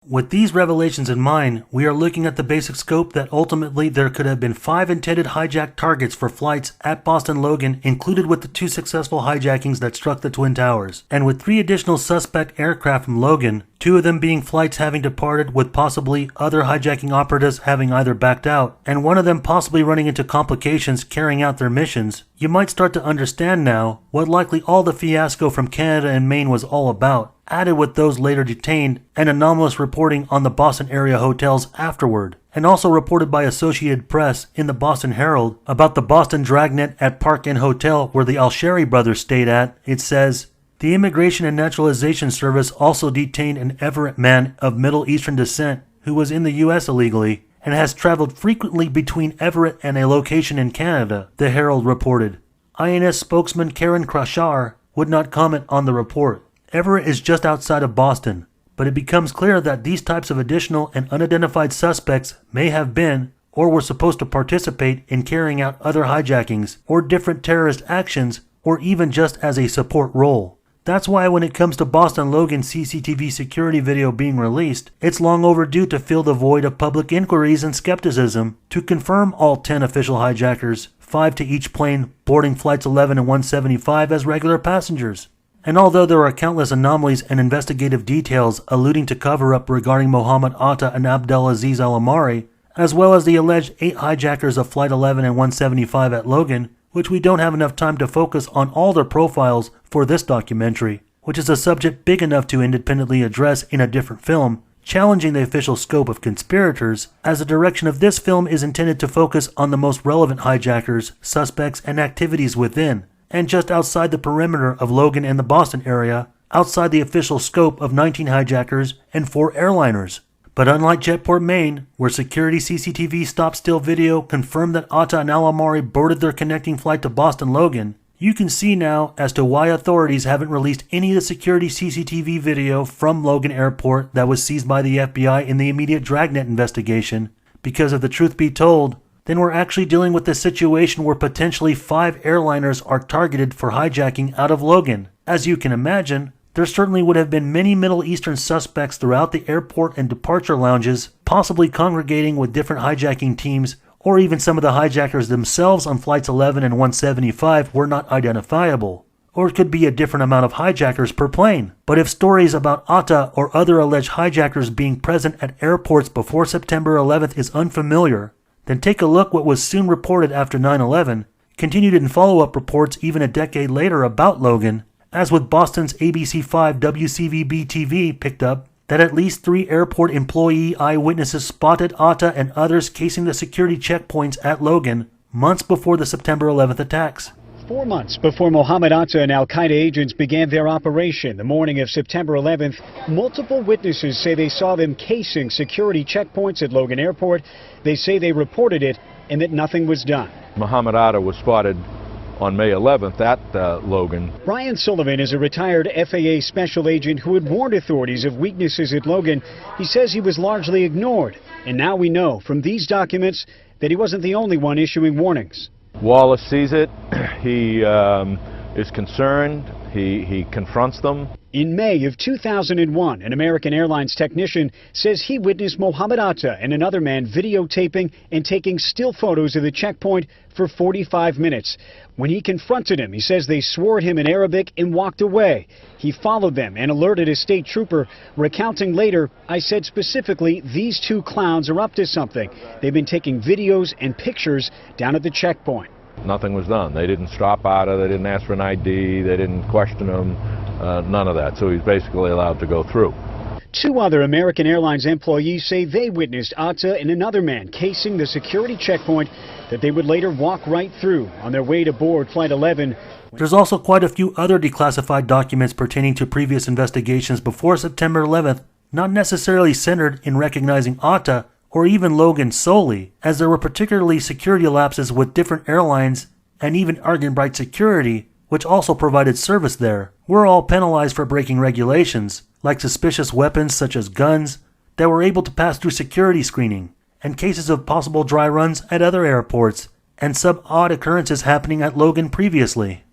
With these revelations in mind, we are looking at the basic scope that ultimately there could have been 5 intended hijack targets for flights at Boston Logan included with the 2 successful hijackings that struck the Twin Towers, and with 3 additional suspect aircraft from Logan, 2 of them being flights having departed with possibly other hijacking operatives having either backed out, and 1 of them possibly running into complications carrying out their missions, you might start to understand now what likely all the fiasco from Canada and Maine was all about, added with those later detained and anomalous reporting on the Boston area hotels afterward, and also reported by Associated Press in the Boston Herald about the Boston dragnet at Park Inn Hotel where the Al-Shari brothers stayed at. It says, the Immigration and Naturalization Service also detained an Everett man of Middle Eastern descent who was in the U.S. illegally and has traveled frequently between Everett and a location in Canada, the Herald reported. INS spokesman Karen Krashar would not comment on the report. Everett is just outside of Boston, but it becomes clear that these types of additional and unidentified suspects may have been or were supposed to participate in carrying out other hijackings or different terrorist actions or even just as a support role. That's why when it comes to Boston Logan CCTV security video being released, it's long overdue to fill the void of public inquiries and skepticism to confirm all 10 official hijackers, 5 to each plane, boarding flights 11 and 175 as regular passengers. And although there are countless anomalies and investigative details alluding to cover-up regarding Mohammed Atta and Abdelaziz Al-Amari, as well as the alleged 8 hijackers of Flight 11 and 175 at Logan, which we don't have enough time to focus on all their profiles for this documentary, which is a subject big enough to independently address in a different film, challenging the official scope of conspirators, as the direction of this film is intended to focus on the most relevant hijackers, suspects, and activities within, and just outside the perimeter of Logan and the Boston area, outside the official scope of 19 hijackers and 4 airliners. But unlike Jetport, Maine, where security CCTV stop-still video confirmed that Atta and Al-Amari boarded their connecting flight to Boston Logan, you can see now as to why authorities haven't released any of the security CCTV video from Logan Airport that was seized by the FBI in the immediate Dragnet investigation, because if the truth be told, then we're actually dealing with a situation where potentially 5 airliners are targeted for hijacking out of Logan. As you can imagine, there certainly would have been many Middle Eastern suspects throughout the airport and departure lounges, possibly congregating with different hijacking teams, or even some of the hijackers themselves on flights 11 and 175 were not identifiable. Or it could be a different amount of hijackers per plane. But if stories about Atta or other alleged hijackers being present at airports before September 11th is unfamiliar, then take a look what was soon reported after 9/11, continued in follow-up reports even a decade later about Logan, as with Boston's ABC5 WCVB-TV picked up that at least 3 airport employee eyewitnesses spotted Atta and others casing the security checkpoints at Logan months before the September 11th attacks. 4 months before Mohammed Atta and Al-Qaeda agents began their operation the morning of September 11th, multiple witnesses say they saw them casing security checkpoints at Logan Airport. They say they reported it and that nothing was done. Mohammed Atta was spotted on May 11th at Logan. Brian Sullivan is a retired FAA special agent who had warned authorities of weaknesses at Logan. He says he was largely ignored. And now we know from these documents that he wasn't the only one issuing warnings. Wallace sees it. He is concerned. He confronts them. In May of 2001, an American Airlines technician says he witnessed Mohammed Atta and another man videotaping and taking still photos of the checkpoint for 45 minutes. When he confronted him, he says they swore at him in Arabic and walked away. He followed them and alerted a state trooper, recounting later, "I said specifically, these 2 clowns are up to something. They've been taking videos and pictures down at the checkpoint." Nothing was done. They didn't stop Atta. They didn't ask for an ID. They didn't question him. None of that. So he's basically allowed to go through. 2 other American Airlines employees say they witnessed Atta and another man casing the security checkpoint that they would later walk right through on their way to board Flight 11. There's also quite a few other declassified documents pertaining to previous investigations before September 11th, not necessarily centered in recognizing Atta or even Logan solely, as there were particularly security lapses with different airlines and even Argenbright Security, which also provided service there, were all penalized for breaking regulations, like suspicious weapons such as guns, that were able to pass through security screening, and cases of possible dry runs at other airports, and some odd occurrences happening at Logan previously.